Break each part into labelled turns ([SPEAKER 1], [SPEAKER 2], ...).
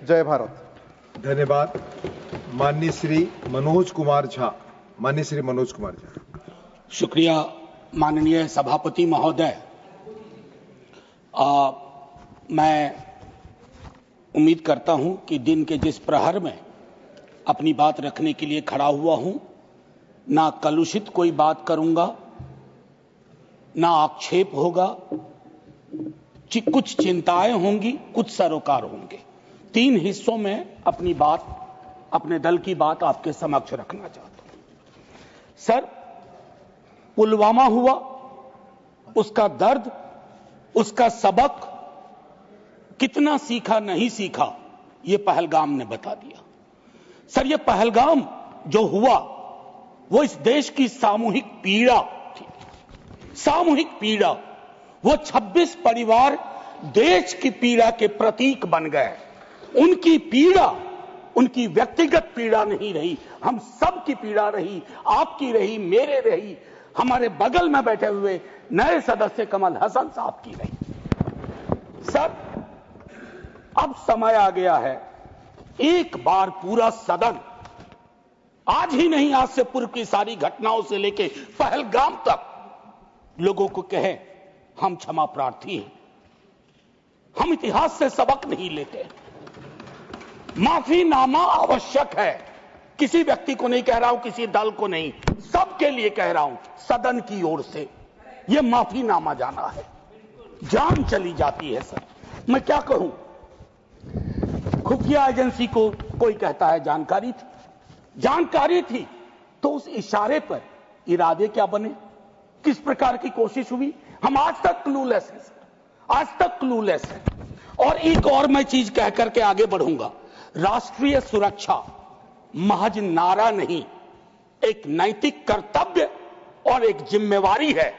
[SPEAKER 1] जय भारत।
[SPEAKER 2] धन्यवाद। माननीय श्री मनोज कुमार झा। माननीय श्री मनोज कुमार झा।
[SPEAKER 3] शुक्रिया माननीय सभापति महोदय। मैं उम्मीद करता हूं कि दिन के जिस प्रहर में अपनी बात रखने के लिए खड़ा हुआ हूं, ना कलुषित कोई बात करूंगा, ना आक्षेप होगा, कुछ चिंताएं होंगी, कुछ सरोकार होंगे। 3 हिस्सों में अपनी बात, अपने दल की बात आपके समक्ष रखना चाहता हूं। सर, पुलवामा हुआ, उसका दर्द, उसका सबक, कितना सीखा नहीं सीखा, यह पहलगाम ने बता दिया। सर, यह पहलगाम जो हुआ वो इस देश की सामूहिक पीड़ा थी, सामूहिक पीड़ा। वो 26 परिवार देश की पीड़ा के प्रतीक बन गए। उनकी पीड़ा उनकी व्यक्तिगत पीड़ा नहीं रही, हम सब की पीड़ा रही, आपकी रही, मेरे रही, हमारे बगल में बैठे हुए नए सदस्य कमल हसन साहब की रही। सर, अब समय आ गया है, एक बार पूरा सदन, आज ही नहीं, आज से पूर्व की सारी घटनाओं से लेके पहलगाम तक लोगों को कहे हम क्षमा प्रार्थी हैं, हम इतिहास से सबक नहीं लेते। माफीनामा आवश्यक है। किसी व्यक्ति को नहीं कह रहा हूं, किसी दल को नहीं, सबके लिए कह रहा हूं, सदन की ओर से यह माफीनामा जाना है। जान चली जाती है। सर, मैं क्या कहूं, खुफिया एजेंसी को कोई कहता है जानकारी थी, जानकारी थी तो उस इशारे पर इरादे क्या बने, किस प्रकार की कोशिश हुई, हम आज तक क्लूलेस हैं। आज तक क्लूलेस है। और एक और मैं चीज कह करके आगे बढ़ूंगा, राष्ट्रीय सुरक्षा महज नारा नहीं, एक नैतिक कर्तव्य और एक जिम्मेवारी है,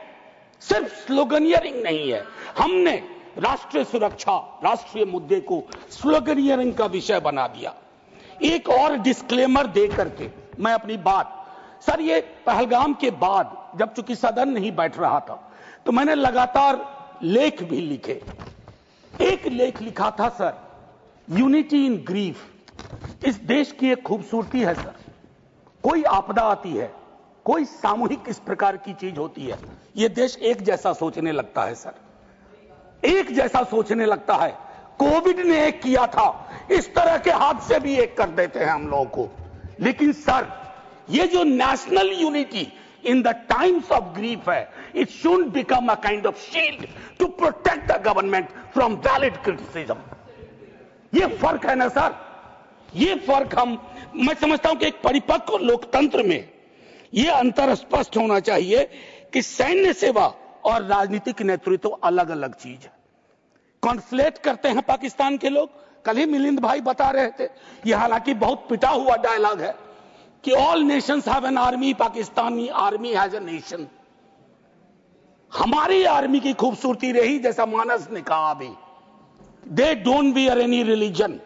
[SPEAKER 3] सिर्फ स्लोगनियरिंग नहीं है। हमने राष्ट्रीय सुरक्षा, राष्ट्रीय मुद्दे को स्लोगनियरिंग का विषय बना दिया। एक और डिस्क्लेमर दे करके मैं अपनी बात, सर, ये पहलगाम के बाद जब चूंकि सदन नहीं बैठ रहा था तो मैंने लगातार लेख भी लिखे। एक लेख लिखा था सर, यूनिटी इन ग्रीफ। इस देश की एक खूबसूरती है सर, कोई आपदा आती है, कोई सामूहिक इस प्रकार की चीज होती है, यह देश एक जैसा सोचने लगता है सर, एक जैसा सोचने लगता है। कोविड ने एक किया था, इस तरह के हादसे भी एक कर देते हैं हम लोगों को। लेकिन सर, ये जो national unity in the times of grief है, it should become a kind of shield to protect the government from valid criticism। ये फर्क है ना सर, ये फर्क मैं समझता हूं कि एक परिपक्व लोकतंत्र में ये अंतर स्पष्ट होना चाहिए कि सैन्य सेवा और राजनीतिक नेतृत्व अलग अलग चीज है। कॉन्फ्लेट करते हैं पाकिस्तान के लोग। कल ही मिलिंद भाई बता रहे थे, ये हालांकि बहुत पिटा हुआ डायलॉग है कि all Nations have an army, Pakistani army has a nation. हमारी आर्मी की खूबसूरती रही, जैसा मानस ने कहा अभी, they don't wear any religion,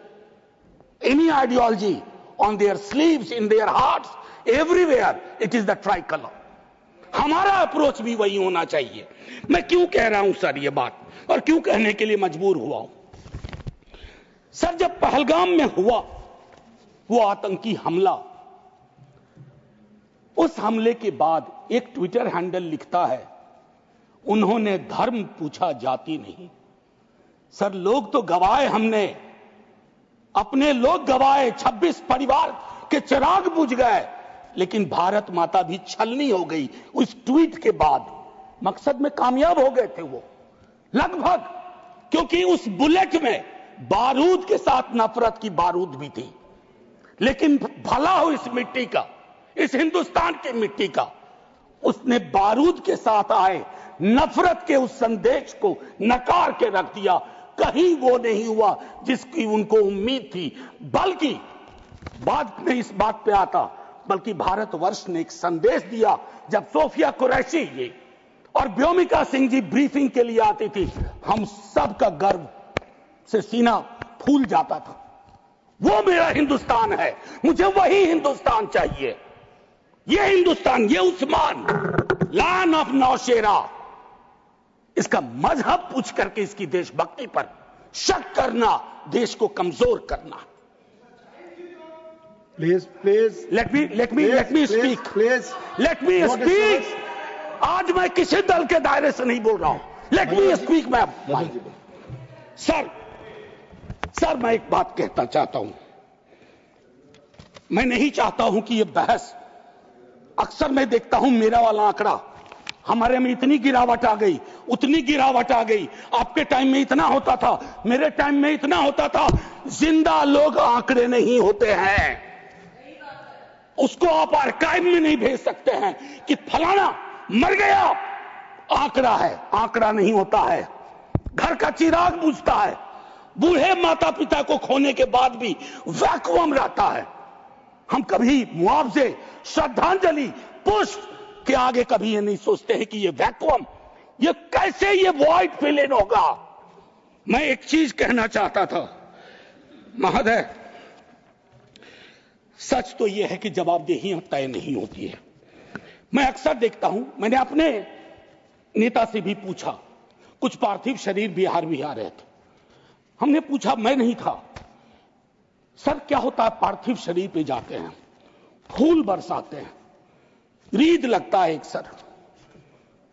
[SPEAKER 3] any ideology on their sleeves, in their hearts, everywhere it is the try colour. हमारा अप्रोच भी वही होना चाहिए। मैं क्यों कह रहा हूं सर ये बात, और क्यों कहने के लिए मजबूर हुआ हूं सर, जब पहलगाम में हुआ वो आतंकी हमला, उस हमले के बाद एक ट्विटर हैंडल लिखता है, उन्होंने धर्म पूछा, जाति नहीं। सर, लोग तो गवाए, हमने अपने लोग गवाए, 26 परिवार के चिराग बुझ गए, लेकिन भारत माता भी छलनी हो गई उस ट्वीट के बाद। मकसद में कामयाब हो गए थे वो लगभग, क्योंकि उस बुलेट में बारूद के साथ नफरत की बारूद भी थी। लेकिन भला हो इस मिट्टी का, इस हिंदुस्तान की मिट्टी का, उसने बारूद के साथ आए नफरत के उस संदेश को नकार के रख दिया। कहीं वो नहीं हुआ जिसकी उनको उम्मीद थी, बल्कि बाद में इस बात पे आता, बल्कि भारतवर्ष ने एक संदेश दिया। जब सोफिया कुरैशी जी और व्योमिका सिंह जी ब्रीफिंग के लिए आती थी, हम सब का गर्व से सीना फूल जाता था। वो मेरा हिंदुस्तान है, मुझे वही हिंदुस्तान चाहिए। ये हिंदुस्तान, ये उस्मान, लैंड ऑफ नौशेरा, इसका मजहब पूछ करके इसकी देशभक्ति पर शक करना देश को कमजोर करना।
[SPEAKER 2] Please.
[SPEAKER 3] Let me speak.
[SPEAKER 2] Please.
[SPEAKER 3] Let me
[SPEAKER 2] What is
[SPEAKER 3] speak.
[SPEAKER 2] yours?
[SPEAKER 3] आज मैं किसी दल के दायरे से नहीं बोल रहा हूं. Let me speak, ma'am. Sir मैं एक बात कहना चाहता हूं. मैं नहीं चाहता हूं कि ये बहस, अक्सर मैं देखता हूं मेरा वाला आंकड़ा, हमारे में इतनी गिरावट आ गई, उतनी गिरावट आ गई, आपके टाइम में इतना होता था, मेरे टाइम में इतना होता था. जिंदा लोग आंकड़े नहीं होते हैं. उसको आप आर्काइव में नहीं भेज सकते हैं कि फलाना मर गया. आंकड़ा है, आंकड़ा नहीं होता है. घर का चिराग बुझता है. बूढ़े माता पिता को खोने के बाद भी वैक्यूम रहता है. हम कभी मुआवजे, श्रद्धांजलि, पुष्प के आगे कभी ये नहीं सोचते हैं कि ये वैक्यूम, ये कैसे ये वॉइड फिल इन होगा. मैं एक चीज कहना चाहता था महोदय, सच तो यह है कि जवाबदेही तय नहीं होती है. मैं अक्सर देखता हूं, मैंने अपने नेता से भी पूछा, कुछ पार्थिव शरीर बिहार भी आ रहे थे. हमने पूछा, मैं नहीं था, सर क्या होता है पार्थिव शरीर पे जाते हैं, फूल बरसाते हैं, रीद लगता है एक सर,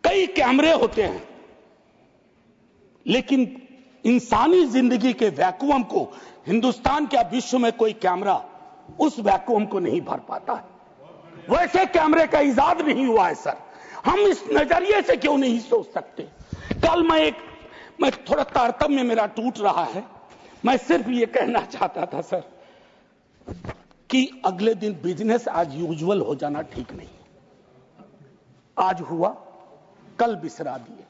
[SPEAKER 3] कई कैमरे होते हैं, लेकिन इंसानी जिंदगी के वैक्यूम को हिंदुस्तान क्या विश्व में कोई कैमरा उस वैक्यूम को नहीं भर पाता है. वैसे कैमरे का इजाद नहीं हुआ है सर. हम इस नजरिए से क्यों नहीं सोच सकते. कल मैं थोड़ा तारतम्य मेरा टूट रहा है. मैं सिर्फ ये कहना चाहता था सर कि अगले दिन बिजनेस एज यूजुअल हो जाना ठीक नहीं. आज हुआ, कल बिसरा दिए.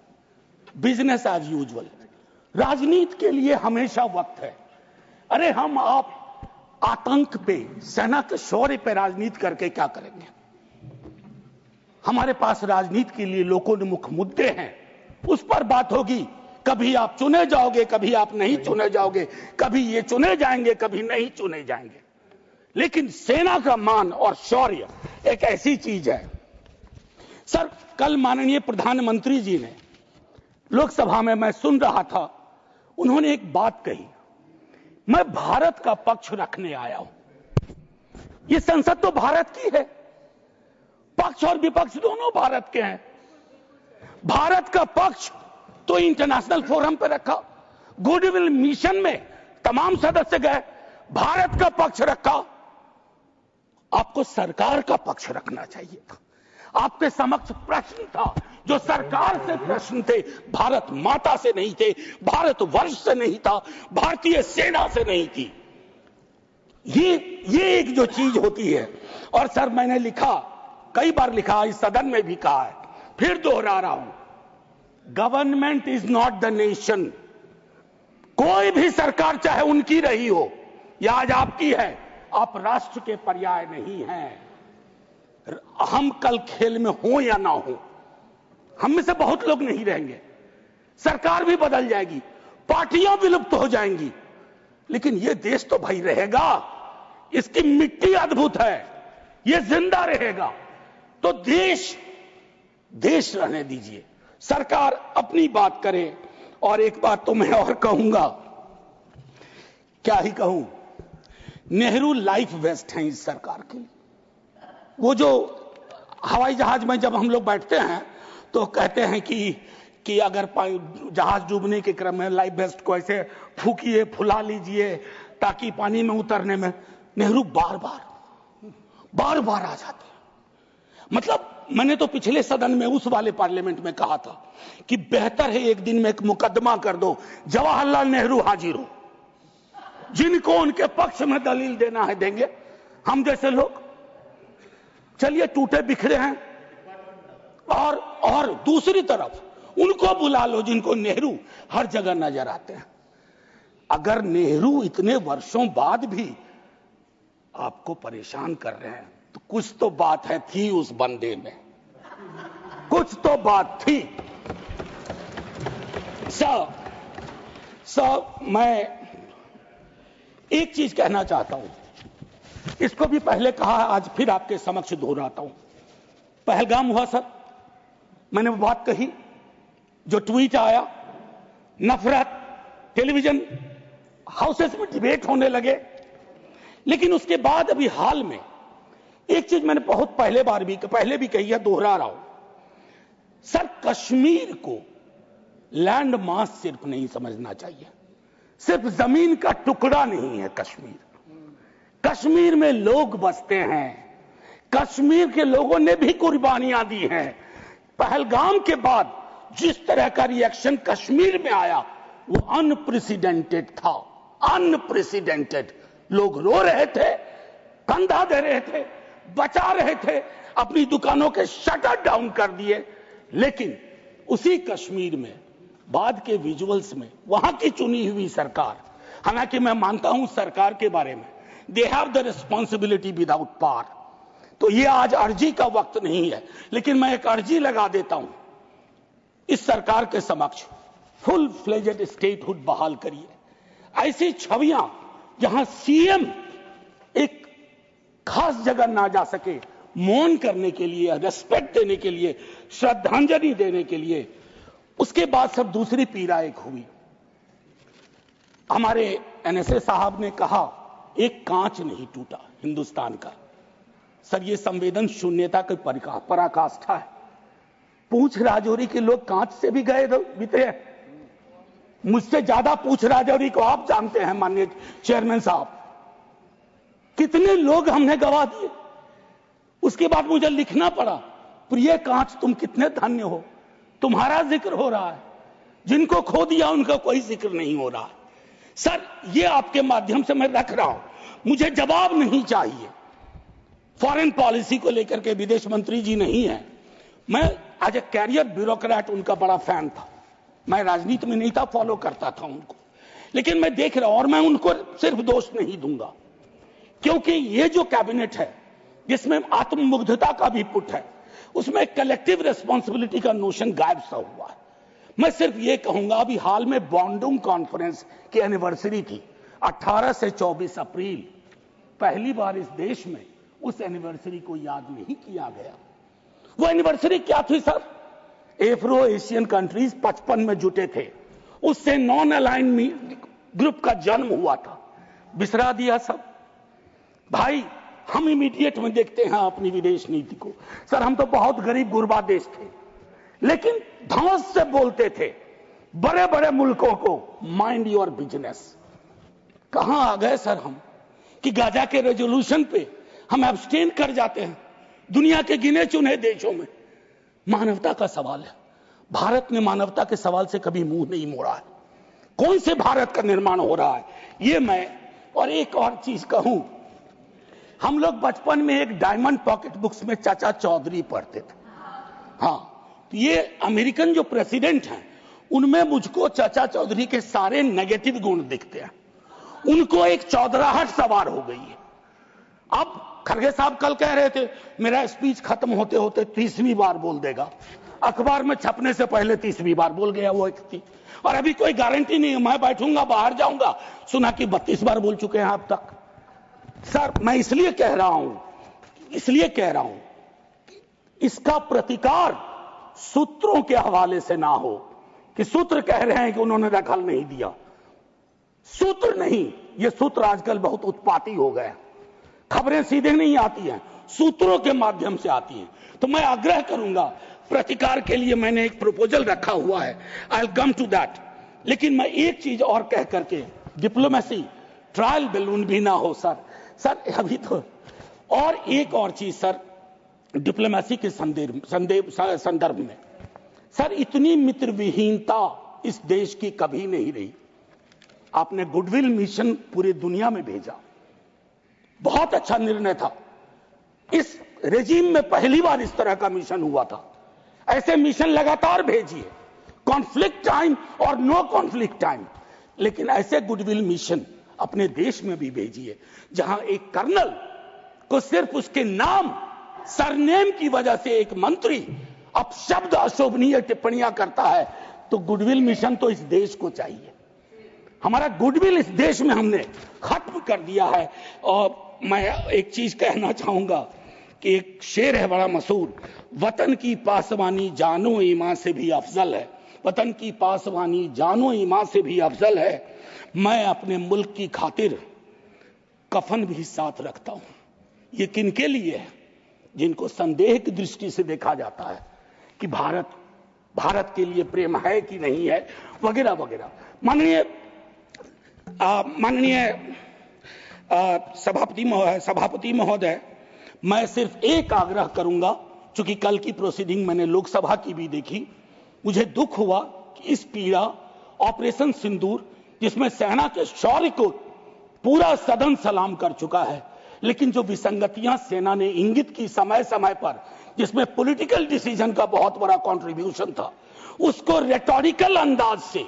[SPEAKER 3] Business as usual. राजनीति के लिए हमेशा वक्त है. अरे हम आप आतंक पे, सेना के शौर्य पे राजनीति करके क्या करेंगे. हमारे पास राजनीति के लिए लोकोन्मुख मुद्दे हैं, उस पर बात होगी. कभी आप चुने जाओगे, कभी आप नहीं चुने जाओगे, कभी ये चुने जाएंगे, कभी नहीं चुने जाएंगे. लेकिन सेना का मान और शौर्य एक ऐसी चीज है. सर कल माननीय प्रधानमंत्री जी ने लोकसभा में, मैं सुन रहा था, उन्होंने एक बात कही, मैं भारत का पक्ष रखने आया हूं. ये संसद तो भारत की है, पक्ष और विपक्ष दोनों भारत के हैं. भारत का पक्ष तो इंटरनेशनल फोरम पर रखा, गुडविल मिशन में तमाम सदस्य गए, भारत का पक्ष रखा. आपको सरकार का पक्ष रखना चाहिए था. आपके समक्ष प्रश्न था, जो सरकार से प्रश्न थे, भारत माता से नहीं थे, भारत वर्ष से नहीं था, भारतीय सेना से नहीं थी. ये एक जो चीज होती है. और सर मैंने लिखा, कई बार लिखा, इस सदन में भी कहा है, फिर दोहरा रहा हूं, government is not the nation. कोई भी सरकार चाहे उनकी रही हो या आज आपकी है, आप राष्ट्र के पर्याय नहीं हैं. हम कल खेल में हो या ना हो, हम में से बहुत लोग नहीं रहेंगे, सरकार भी बदल जाएगी, पार्टियां विलुप्त हो जाएंगी, लेकिन यह देश तो भाई रहेगा. इसकी मिट्टी अद्भुत है, यह जिंदा रहेगा. तो देश रहने दीजिए, सरकार अपनी बात करे. और एक बात तो मैं और कहूंगा, क्या ही कहूं, नेहरू लाइफ वेस्ट हैं इस सरकार की. वो जो हवाई जहाज में जब हम लोग बैठते हैं तो कहते हैं कि अगर जहाज डूबने के क्रम में लाइफ वेस्ट को ऐसे फूकिए, फुला लीजिए, ताकि पानी में उतरने में, नेहरू बार बार आ जाते हैं. मतलब मैंने तो पिछले सदन में, उस वाले पार्लियामेंट में कहा था कि बेहतर है एक दिन में एक मुकदमा कर दो, जवाहरलाल नेहरू हाजिर हो, जिनको उनके पक्ष में दलील देना है देंगे, हम जैसे लोग चलिए टूटे बिखरे हैं. और दूसरी तरफ उनको बुला लो जिनको नेहरू हर जगह नजर आते हैं. अगर नेहरू इतने वर्षों बाद भी आपको परेशान कर रहे हैं तो कुछ तो बात है, थी उस बंदे में, कुछ तो बात थी. मैं एक चीज कहना चाहता हूं, इसको भी पहले कहा, आज फिर आपके समक्ष दोहराता हूं. पहलगाम हुआ सर, मैंने वो बात कही, जो ट्वीट आया, नफरत, टेलीविजन हाउसेस में डिबेट होने लगे लेकिन उसके बाद अभी हाल में एक चीज मैंने बहुत पहले भी कही है, दोहरा रहा हूं। सर, कश्मीर को लैंड मास सिर्फ नहीं समझना चाहिए, सिर्फ जमीन का टुकड़ा नहीं है कश्मीर। कश्मीर में लोग बसते हैं, कश्मीर के लोगों ने भी कुर्बानियां दी हैं। पहलगाम के बाद जिस तरह का रिएक्शन कश्मीर में आया वो अनप्रेसिडेंटेड था, अनप्रेसिडेंटेड। लोग रो रहे थे, कंधा दे रहे थे, बचा रहे थे, अपनी दुकानों के शटर डाउन कर दिए। लेकिन उसी कश्मीर में बाद के विजुअल्स में वहां की चुनी हुई सरकार, हालांकि मैं मानता हूं सरकार के बारे में, they have the responsibility without power, तो ये आज अर्जी का वक्त नहीं है, लेकिन मैं एक अर्जी लगा देता हूं इस सरकार के समक्ष, फुल फ्लेजेड स्टेटहुड बहाल करिए। ऐसी छवियां जहां सीएम एक खास जगह ना जा सके, मौन करने के लिए, रेस्पेक्ट देने के लिए, श्रद्धांजलि देने के लिए, उसके बाद सब दूसरी पीड़ा एक हुई। हमारे एनएसए साहब ने कहा एक कांच नहीं टूटा हिंदुस्तान का। सर, ये संवेदन शून्यता की पराकाष्ठा है। पूंछ राजौरी के लोग कांच से भी गए बीते हैं। मुझसे ज्यादा पूंछ राजौरी को आप जानते हैं माननीय चेयरमैन साहब, कितने लोग हमने गवा दिए। उसके बाद मुझे लिखना पड़ा, प्रिय कांच तुम कितने धन्य हो, तुम्हारा जिक्र हो रहा है, जिनको खो दिया उनका कोई जिक्र नहीं हो रहा। सर, ये आपके माध्यम से मैं रख रहा हूं, मुझे जवाब नहीं चाहिए। फॉरेन पॉलिसी को लेकर के विदेश मंत्री जी नहीं है, मैं आज ए कैरियर ब्यूरोक्रेट उनका बड़ा फैन था। मैं राजनीति में नहीं था, फॉलो करता था उनको, लेकिन मैं देख रहा हूं और मैं उनको सिर्फ दोष नहीं दूंगा, क्योंकि ये जो कैबिनेट है जिसमें आत्ममुग्धता का भी पुट है, उसमें कलेक्टिव रिस्पॉन्सिबिलिटी का नोशन गायब सा हुआ है। मैं सिर्फ ये कहूंगा, अभी हाल में बॉन्डुंग कॉन्फ्रेंस की एनिवर्सरी थी 18 से 24 अप्रैल, पहली बार इस देश में उस एनिवर्सरी को याद नहीं किया गया। वो एनिवर्सरी क्या थी सर? एफ्रो एशियन कंट्रीज 55 में जुटे थे, उससे नॉन अलाइन ग्रुप का जन्म हुआ था, बिसरा दिया सब। भाई, हम इमीडिएट में देखते हैं अपनी विदेश नीति को। सर, हम तो बहुत गरीब गुरबा देश थे, लेकिन धौंस से बोलते थे बड़े बड़े मुल्कों को माइंड योर बिजनेस। कहां आ गए सर हम कि गाजा के रेजोल्यूशन पे हम एब्सटेन कर जाते हैं दुनिया के गिने चुने देशों में। मानवता का सवाल है, भारत ने मानवता के सवाल से कभी मुंह नहीं मोड़ा है। कौन से भारत का निर्माण हो रहा है ये मैं, और एक और चीज कहूं, हम लोग बचपन में एक डायमंड पॉकेट बुक्स में चाचा चौधरी पढ़ते थे। हाँ, तो ये अमेरिकन जो प्रेसिडेंट हैं उनमें मुझको चाचा चौधरी के सारे नेगेटिव गुण दिखते हैं। उनको एक चौधराहट सवार हो गई है। अब खड़गे साहब कल कह रहे थे मेरा स्पीच खत्म होते होते 30वीं बार बोल देगा, अखबार में छपने से पहले 30वीं बार बोल गया वो व्यक्ति, और अभी कोई गारंटी नहीं है, मैं बैठूंगा बाहर जाऊंगा सुना कि 32 बार बोल चुके हैं अब तक। सर, मैं इसलिए कह रहा हूं इसका प्रतिकार सूत्रों के हवाले से ना हो कि सूत्र कह रहे हैं कि उन्होंने दखल नहीं दिया। सूत्र नहीं, ये सूत्र आजकल बहुत उत्पाती हो गए, खबरें सीधे नहीं आती हैं, सूत्रों के माध्यम से आती हैं। तो मैं आग्रह करूंगा, प्रतिकार के लिए मैंने एक प्रपोजल रखा हुआ है, I will come to that. लेकिन मैं एक चीज और कह करके, डिप्लोमेसी ट्रायल बैलून भी ना हो सर अभी तो। और एक और चीज सर, डिप्लोमेसी के संदर्भ में सर, इतनी मित्र विहीनता इस देश की कभी नहीं रही। आपने गुडविल मिशन पूरी दुनिया में भेजा, बहुत अच्छा निर्णय था। इस रेजिम में पहली बार इस तरह का मिशन हुआ था। ऐसे मिशन लगातार भेजिए, कॉन्फ्लिक्ट टाइम और नो कॉन्फ्लिक्ट टाइम, लेकिन ऐसे गुडविल मिशन अपने देश में भी भेजिए जहां एक कर्नल को सिर्फ उसके नाम सरनेम की वजह से एक मंत्री अपशब्द अशोभनीय टिप्पणियां करता है, तो गुडविल मिशन तो इस देश को चाहिए। हमारा गुडविल इस देश में हमने खत्म कर दिया है। और मैं एक चीज कहना चाहूंगा कि एक शेर है बड़ा मशहूर, वतन की पासवानी जानो ईमान से भी अफजल है, वतन की पासवानी जानो ईमान से भी अफजल है। मैं अपने मुल्क की खातिर कफन भी साथ रखता हूं। ये किनके लिए है? जिनको संदेह की दृष्टि से देखा जाता है कि भारत के लिए प्रेम है कि नहीं है, वगैरह वगैरह। माननीय सभापति महोदय, मैं सिर्फ एक आग्रह करूंगा, चूंकि कल की प्रोसीडिंग मैंने लोकसभा की भी देखी, मुझे दुख हुआ कि इस पीड़ा ऑपरेशन सिंदूर, जिसमें सेना के शौर्य को पूरा सदन सलाम कर चुका है, लेकिन जो विसंगतियां सेना ने इंगित की समय समय पर, जिसमें पॉलिटिकल डिसीजन का बहुत बड़ा कंट्रीब्यूशन था, उसको रेटोरिकल अंदाज से,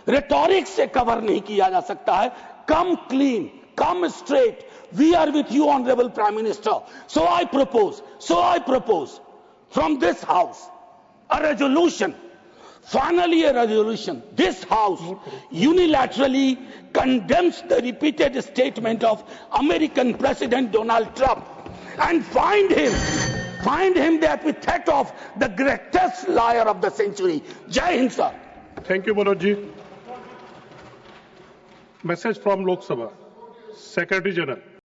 [SPEAKER 3] रेटोरिक से कवर नहीं किया जा सकता है। कम clean, come straight. We are with you, Honorable Prime Minister. So I propose from this House a resolution, finally a resolution. This House unilaterally condemns the repeated statement of American President Donald Trump and find him the epithet of the greatest liar of the century. Jai Hind, sir.
[SPEAKER 1] Thank you, Manoj ji. Message from Lok Sabha. Secretary General.